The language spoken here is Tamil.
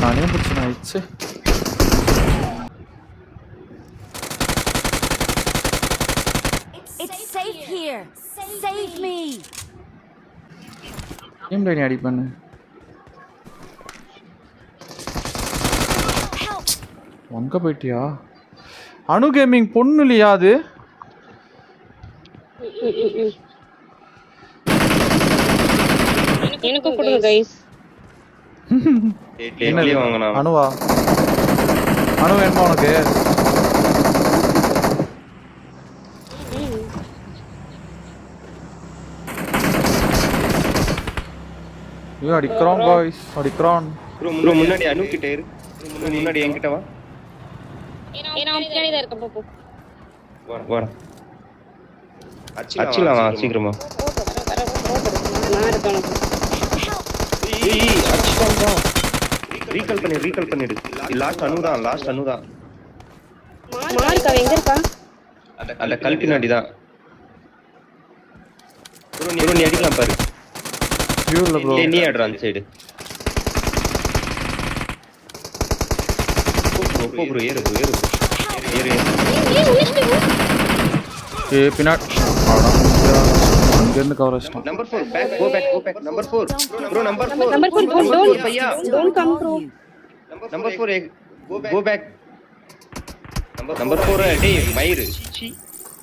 நானே பிரச்சனை ஆயிடுச்சு. It's safe here. Save me. ஏன் நீ அடி பண்ணு? அங்க போயிட்டியா? அனு கேமிங் பொண்ணு இல்லையா அது? எனக்கு கொடுங்க गाइस. என்ன வாங்குனா? அனுவா? அனு வேணுமா உனக்கு? ஐயோ அடிக்கிறான் गाइस, அடிக்கிறான். ப்ரோ முன்னாடி அனு கிட்ட இரு. முன்னாடி என்கிட்ட வா. ஏனா அவன் பின்னாடி தான் இருக்க போ. வா. அச்சிலாம் வா சீக்கிரமா. நான் இருக்கேன். ஏய் அச்சிலாம் வா. ரீகால் பண்ணிடு. லாஸ்ட் அனு தான். மார்க் அவ எங்க இருக்கா? அந்த கல் பின்னாடி தான். ப்ரோ நீ அடிக்கலாம் பாரு. வியூல ப்ரோ. நீ அடிற அந்த சைடு. ப்ரோ ஏறு. ஏய் பின்னாடி அங்க இருந்து கவர் ஆயிட்டான். Number 4 go back number 4 bro number 4 don't भैया don't come through. number 4 go back number 4 டேய் மயிரு